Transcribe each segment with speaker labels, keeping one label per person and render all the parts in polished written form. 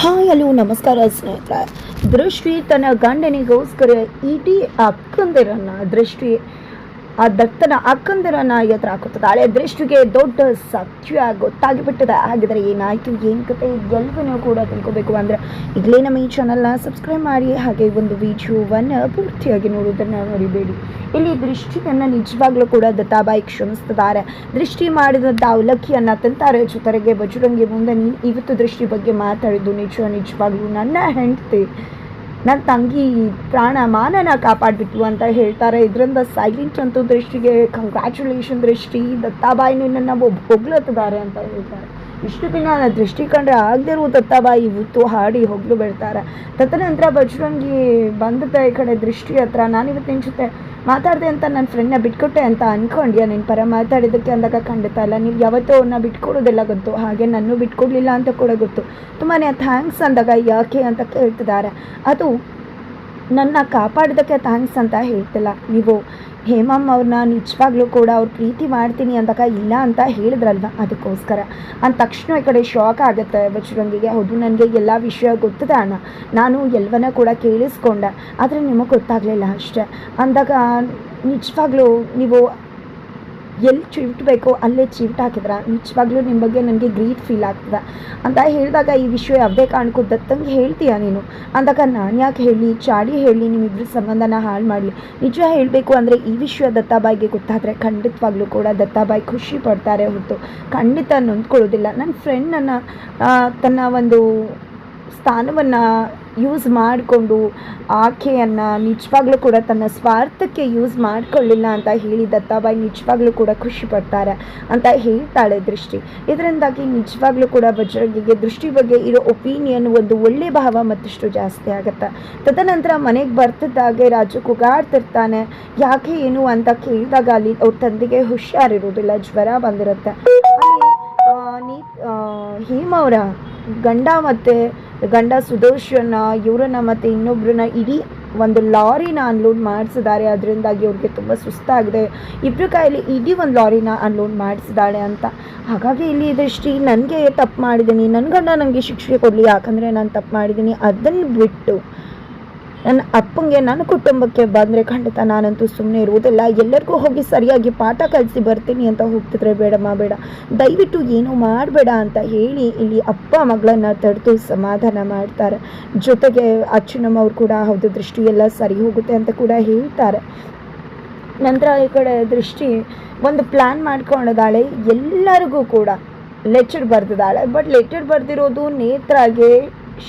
Speaker 1: Hi hello ನಮಸ್ಕಾರ ಸ್ನೇಹಿತರೆ. ದೃಷ್ಟಿ ತನ್ನ ಗಂಡನಿಗೋಸ್ಕರ ಇಡೀ ಅಕ್ಕಂದಿರನ್ನ ಆ ದತ್ತನ ಅಕ್ಕಂದಿರನ್ನ ಎದುರು ಹಾಕುತ್ತಿದ್ದಾಳೆ. ದೃಷ್ಟಿಗೆ ದೊಡ್ಡ ಸತ್ಯ ಗೊತ್ತಾಗಿಬಿಟ್ಟಿದೆ. ಹಾಗಿದ್ರೆ ಏನಾಯ್ತು, ಏನು ಕತೆ, ಎಲ್ಲವನ್ನೂ ಕೂಡ ತಿಳ್ಕೋಬೇಕು ಅಂದರೆ ಈಗಲೇ ನಮ್ಮ ಈ ಚಾನಲ್ನ ಸಬ್ಸ್ಕ್ರೈಬ್ ಮಾಡಿ, ಹಾಗೆ ಒಂದು ವಿಡಿಯೋವನ್ನು ಪೂರ್ತಿಯಾಗಿ ನೋಡೋದನ್ನು ಮರಿಬೇಡಿ. ಇಲ್ಲಿ ದೃಷ್ಟಿಯನ್ನು ನಿಜವಾಗ್ಲೂ ಕೂಡ ದತ್ತಾಬಾಯಿ ಕ್ಷಮಿಸ್ತಿದ್ದಾರೆ. ದೃಷ್ಟಿ ಮಾಡಿದಂಥ ಅವಲಕ್ಕಿಯನ್ನು ತಿಂತಾರೆ. ಜೊತೆಗೆ ಬಜರಂಗಿ ಮುಂದೆ ನೀನು ಇವತ್ತು ದೃಷ್ಟಿ ಬಗ್ಗೆ ಮಾತಾಡಿದ್ದು ನಿಜವಾಗ್ಲೂ ನನ್ನ ಹೆಂಡತಿ, ನನ್ನ ತಂಗಿ ಪ್ರಾಣ ಮಾನನ ಕಾಪಾಡಿಬಿಟ್ಲು ಅಂತ ಹೇಳ್ತಾರೆ. ಇದರಿಂದ ಸೈಲೆಂಟ್ ಅಂತೂ ದೃಷ್ಟಿಗೆ ಕಂಗ್ರ್ಯಾಚುಲೇಷನ್ ದೃಷ್ಟಿ, ದತ್ತಾಬಾಯಿ ನಿನ್ನನ್ನು ಹೊಗ್ಲತ್ತಿದ್ದಾರೆ ಅಂತ ಹೇಳ್ತಾರೆ. ಇಷ್ಟು ದಿನ ದೃಷ್ಟಿ ಕಂಡ್ರೆ ಆಗದೇ ಇರುವ ದತ್ತಾಬಾಯಿ ಇವತ್ತು ಹಾಡಿ ಹೊಗ್ಲು ಬಿಡ್ತಾರೆ. ತದನಂತರ ಬಜರಂಗಿ ಬಂದದ ಈ ಕಡೆ ದೃಷ್ಟಿ ಹತ್ರ, ನಾನಿವತ್ತು ನಿನ್ನ ಜೊತೆ ಮಾತಾಡಿದೆ ಅಂತ ನನ್ನ ಫ್ರೆಂಡ್ನ ಬಿಟ್ಕೊಟ್ಟೆ ಅಂತ ಅಂದ್ಕೊಂಡ್ಯಾ, ನಿನ್ನ ಪರ ಮಾತಾಡಿದ್ದಕ್ಕೆ ಅಂದಾಗ ಖಂಡಿತ ಇಲ್ಲ, ನೀವು ಯಾವತ್ತೂ ಅವ್ರನ್ನ ಬಿಟ್ಕೊಡೋದೆಲ್ಲ ಗೊತ್ತು, ಹಾಗೆ ನನ್ನೂ ಬಿಟ್ಕೊಡ್ಲಿಲ್ಲ ಅಂತ ಕೂಡ ಗೊತ್ತು. ತುಂಬಾ ಥ್ಯಾಂಕ್ಸ್ ಅಂದಾಗ ಯಾಕೆ ಅಂತ ಕೇಳ್ತಿದ್ದಾರೆ. ಅದು ನನ್ನ ಕಾಪಾಡಿದ್ದಕ್ಕೆ ಥ್ಯಾಂಕ್ಸ್ ಅಂತ ಹೇಳ್ತಿಲ್ಲ, ನೀವು ಹೇಮಮ್ಮ ಅವ್ರನ್ನ ನಿಜವಾಗ್ಲೂ ಕೂಡ ಅವ್ರು ಪ್ರೀತಿ ಮಾಡ್ತೀನಿ ಅಂದಾಗ ಇಲ್ಲ ಅಂತ ಹೇಳಿದ್ರಲ್ವ, ಅದಕ್ಕೋಸ್ಕರ ಅಂದ ತಕ್ಷಣ ಈ ಕಡೆ ಶಾಕ್ ಆಗುತ್ತೆ ಬಜರಂಗಿಗೆ. ಹೌದು, ನನಗೆ ಎಲ್ಲ ವಿಷಯ ಗೊತ್ತಿದೆ ಅಣ್ಣ, ನಾನು ಎಲ್ಲವನ್ನ ಕೂಡ ಕೇಳಿಸ್ಕೊಂಡೆ, ಆದರೆ ನಿಮಗೆ ಗೊತ್ತಾಗಲಿಲ್ಲ ಅಷ್ಟೇ ಅಂದಾಗ ನಿಜವಾಗ್ಲೂ ನೀವು ಎಲ್ಲಿ ಚಿವಿಟ್ಬೇಕೋ ಅಲ್ಲೇ ಚಿವಿಟ್ ಹಾಕಿದ್ರ, ನಿಜವಾಗ್ಲೂ ನಿಮ್ಮ ಬಗ್ಗೆ ನನಗೆ ಗ್ರೀಟ್ ಫೀಲ್ ಆಗ್ತದೆ ಅಂತ ಹೇಳಿದಾಗ, ಈ ವಿಷಯ ಯಾವುದೇ ಕಾರಣಕ್ಕೂ ದತ್ತಂಗೆ ಹೇಳ್ತೀಯ ನೀನು ಅಂದಾಗ, ನಾನು ಯಾಕೆ ಹೇಳಿ, ಚಾಡಿ ಹೇಳಿ ನಿಮ್ಮಿಬ್ಬರ ಸಂಬಂಧನ ಹಾಳು ಮಾಡಲಿ. ನಿಜ ಹೇಳಬೇಕು ಅಂದರೆ ಈ ವಿಷಯ ದತ್ತಾಬಾಯಿಗೆ ಗೊತ್ತಾದರೆ ಖಂಡಿತವಾಗ್ಲೂ ಕೂಡ ದತ್ತಾಬಾಯಿ ಖುಷಿ ಪಡ್ತಾರೆ ಹೊರತು ಖಂಡಿತ ನೊಂದ್ಕೊಳ್ಳೋದಿಲ್ಲ. ನನ್ನ ಫ್ರೆಂಡನ್ನು ತನ್ನ ಒಂದು ಸ್ಥಾನವನ್ನು ಯೂಸ್ ಮಾಡಿಕೊಂಡು ಆಕೆಯನ್ನು ನಿಜವಾಗ್ಲೂ ಕೂಡ ತನ್ನ ಸ್ವಾರ್ಥಕ್ಕೆ ಯೂಸ್ ಮಾಡಿಕೊಳ್ಳಿಲ್ಲ ಅಂತ ಹೇಳಿ ದತ್ತಾಬಾಯಿ ನಿಜವಾಗ್ಲೂ ಕೂಡ ಖುಷಿ ಪಡ್ತಾರೆ ಅಂತ ಹೇಳ್ತಾಳೆ ದೃಷ್ಟಿ. ಇದರಿಂದಾಗಿ ನಿಜವಾಗ್ಲೂ ಕೂಡ ಬಜರಂಗಿಗೆ ದೃಷ್ಟಿ ಬಗ್ಗೆ ಇರೋ ಒಪಿನಿಯನ್, ಒಂದು ಒಳ್ಳೆ ಭಾವ ಮತ್ತಷ್ಟು ಜಾಸ್ತಿ ಆಗುತ್ತೆ. ತದನಂತರ ಮನೆಗೆ ಬರ್ತಿದ್ದಾಗೆ ರಾಜು ಕೂಗಾಡ್ತಿರ್ತಾನೆ. ಯಾಕೆ ಏನು ಅಂತ ಕೇಳಿದಾಗ ಅಲ್ಲಿ ಅವ್ರ ತಂದೆಗೆ ಹುಷಾರಿರೋದಿಲ್ಲ, ಜ್ವರ ಬಂದಿರುತ್ತೆ. ಅಲ್ಲಿ ಹೇಮವರ ಗಂಡ ಸುದರ್ಶನ ಇವರನ್ನ ಮತ್ತು ಇನ್ನೊಬ್ಬರನ್ನ ಇಡೀ ಒಂದು ಲಾರಿನ ಅನ್ಲೋಡ್ ಮಾಡಿಸಿದ್ದಾರೆ. ಅದರಿಂದಾಗಿ ಅವ್ರಿಗೆ ತುಂಬ ಸುಸ್ತಾಗಿದೆ. ಇಬ್ಬರ ಕೈಯಲ್ಲಿ ಇಡೀ ಒಂದು ಲಾರಿನ ಅನ್ಲೋಡ್ ಮಾಡಿಸಿದ್ದಾಳೆ ಅಂತ. ಹಾಗಾಗಿ ಇಲ್ಲಿ ದೃಷ್ಟಿ, ನನಗೆ ತಪ್ಪು ಮಾಡಿದ್ದೀನಿ, ನನ್ನ ಗಂಡ ನನಗೆ ಶಿಕ್ಷೆ ಕೊಡಲಿ, ಯಾಕಂದರೆ ನಾನು ತಪ್ಪು ಮಾಡಿದ್ದೀನಿ, ಅದನ್ನು ಬಿಟ್ಟು ನನ್ನ ಅಪ್ಪಂಗೆ ನನ್ನ ಕುಟುಂಬಕ್ಕೆ ಬಂದರೆ ಖಂಡಿತ ನಾನಂತೂ ಸುಮ್ಮನೆ ಇರುವುದಿಲ್ಲ, ಎಲ್ಲರಿಗೂ ಹೋಗಿ ಸರಿಯಾಗಿ ಪಾಠ ಕಲಿಸಿ ಬರ್ತೀನಿ ಅಂತ ಹೋಗ್ತಿದ್ರೆ ಬೇಡಮ್ಮ ಬೇಡ, ದಯವಿಟ್ಟು ಏನೂ ಮಾಡಬೇಡ ಅಂತ ಹೇಳಿ ಇಲ್ಲಿ ಅಪ್ಪ ಮಗಳನ್ನು ತಡೆದು ಸಮಾಧಾನ ಮಾಡ್ತಾರೆ. ಜೊತೆಗೆ ಅಚ್ಚುನಮ್ಮ ಅವ್ರು ಕೂಡ ಹೌದು ದೃಷ್ಟಿ ಎಲ್ಲ ಸರಿ ಹೋಗುತ್ತೆ ಅಂತ ಕೂಡ ಹೇಳ್ತಾರೆ. ನಂತರ ಈ ಕಡೆ ದೃಷ್ಟಿ ಒಂದು ಪ್ಲ್ಯಾನ್ ಮಾಡ್ಕೊಂಡಿದ್ದಾಳೆ, ಎಲ್ಲರಿಗೂ ಕೂಡ ಲೆಟರ್ ಬರೆದಿದ್ದಾಳೆ. ಬಟ್ ಲೆಟರ್ ಬರೆದಿರೋದು ನೇತ್ರಾಗೆ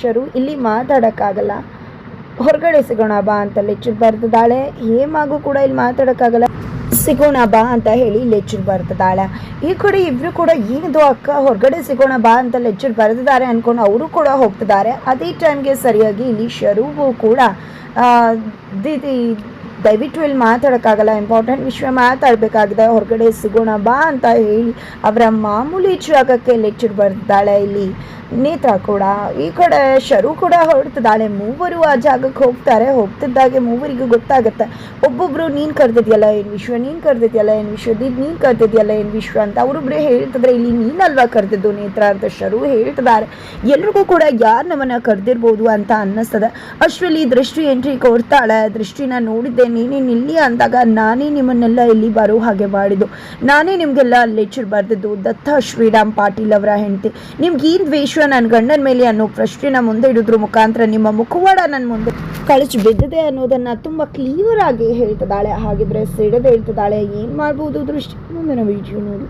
Speaker 1: ಶರು ಇಲ್ಲಿ ಮಾತಾಡೋಕ್ಕಾಗಲ್ಲ, ಹೊರಗಡೆ ಸಿಗೋಣ ಬಾ ಅಂತ ಲೆಚ್ಚರ್ ಬರ್ತಿದ್ದಾಳೆ. ಹೇಮಾಗೂ ಕೂಡ ಇಲ್ಲಿ ಮಾತಾಡೋಕ್ಕಾಗಲ್ಲ, ಸಿಗೋಣ ಬಾ ಅಂತ ಹೇಳಿ ಲೆಚ್ಚರ್ ಬರ್ತಿದ್ದಾಳೆ. ಈ ಕಡೆ ಇಬ್ಬರು ಕೂಡ ಏನಿದು ಅಕ್ಕ ಹೊರಗಡೆ ಸಿಗೋಣ ಬಾ ಅಂತ ಲೆಚ್ಚರ್ ಬರೆದಿದ್ದಾರೆ ಅಂದ್ಕೊಂಡು ಅವರು ಕೂಡ ಹೋಗ್ತಿದ್ದಾರೆ. ಅದೇ ಟೈಮ್ಗೆ ಸರಿಯಾಗಿ ಇಲ್ಲಿ ಶರುಗೂ ಕೂಡ ದೀದಿ ದಯವಿಟ್ಟು ಇಲ್ಲಿ ಮಾತಾಡೋಕ್ಕಾಗಲ್ಲ, ಇಂಪಾರ್ಟೆಂಟ್ ವಿಷಯ ಮಾತಾಡಬೇಕಾಗಿದೆ, ಹೊರಗಡೆ ಸಿಗೋಣ ಬಾ ಅಂತ ಹೇಳಿ ಅವರ ಮಾಮೂಲಿ ಜಾಗಕ್ಕೆ ಲೆಚ್ಚರ್ ಬರ್ತಿದ್ದಾಳೆ ಇಲ್ಲಿ ನೇತ್ರ ಕೂಡ. ಈ ಕಡೆ ಶರು ಕೂಡ ಹೊರಡ್ತಿದ್ದಾಳೆ. ಮೂವರು ಆ ಜಾಗಕ್ಕೆ ಹೋಗ್ತಿದ್ದಾಗೆ ಮೂವರಿಗೂ ಗೊತ್ತಾಗುತ್ತೆ, ಒಬ್ಬೊಬ್ರು ನೀನು ಕರೆದಿದ್ಯಲ್ಲ ಏನು ವಿಶ್ವ, ನೀನು ಕರೆದಿದ್ಯಲ್ಲ ಏನು ವಿಶ್ವ, ನೀನು ಕರೆದಿದ್ಯಲ್ಲ ಏನು ವಿಶ್ವ ಅಂತ ಅವರೊಬ್ಬರೇ ಹೇಳ್ತಿದ್ರೆ, ಇಲ್ಲಿ ನೀನಲ್ವಾ ಕರೆದಿದ್ದು ನೇತ್ರ ಅಂತ ಶರು ಹೇಳ್ತಿದ್ದಾರೆ. ಎಲ್ರಿಗೂ ಕೂಡ ಯಾರು ನಮ್ಮನ್ನು ಕರೆದಿರ್ಬೋದು ಅಂತ ಅನ್ನಿಸ್ತದೆ. ಅಷ್ಟರಲ್ಲಿ ದೃಷ್ಟಿ ಎಂಟ್ರಿ ಕೊಡ್ತಾಳೆ. ದೃಷ್ಟಿನ ನೋಡಿದ್ದೆ, ನೀನೇನು ಇಲ್ಲಿ ಅಂದಾಗ, ನಾನೇ ನಿಮ್ಮನ್ನೆಲ್ಲ ಇಲ್ಲಿ ಬರೋ ಹಾಗೆ ಮಾಡಿದ್ದು, ನಾನೇ ನಿಮಗೆಲ್ಲ ಲೆಕ್ಚರ್ ಬರೆದಿದ್ದು, ದತ್ತ ಶ್ರೀರಾಮ್ ಪಾಟೀಲ್ ಅವರ ಹೆಂಡತಿ, ನಿಮ್ಗೆ ಏನು ದ್ವೇಷ ನನ್ನ ಗಂಡನ ಮೇಲೆ ಅನ್ನೋ ಪ್ರಶ್ನೆನ ಮುಂದೆ ಇಡೋದ್ರ ಮುಖಾಂತರ ನಿಮ್ಮ ಮುಖವಾಡ ನನ್ನ ಮುಂದೆ ಕಳಚಿ ಬಿದ್ದಿದೆ ಅನ್ನೋದನ್ನ ತುಂಬಾ ಕ್ಲಿಯರ್ ಆಗಿ ಹೇಳ್ತಿದ್ದಾಳೆ. ಹಾಗಿದ್ರೆ ಸಿಡದೆ ಹೇಳ್ತಿದ್ದಾಳೆ. ಏನು ಮಾಡ್ಬೋದು ದೃಷ್ಟಿ ಮುಂದಿನ ವಿಡಿಯೋ ನೋಡಿ.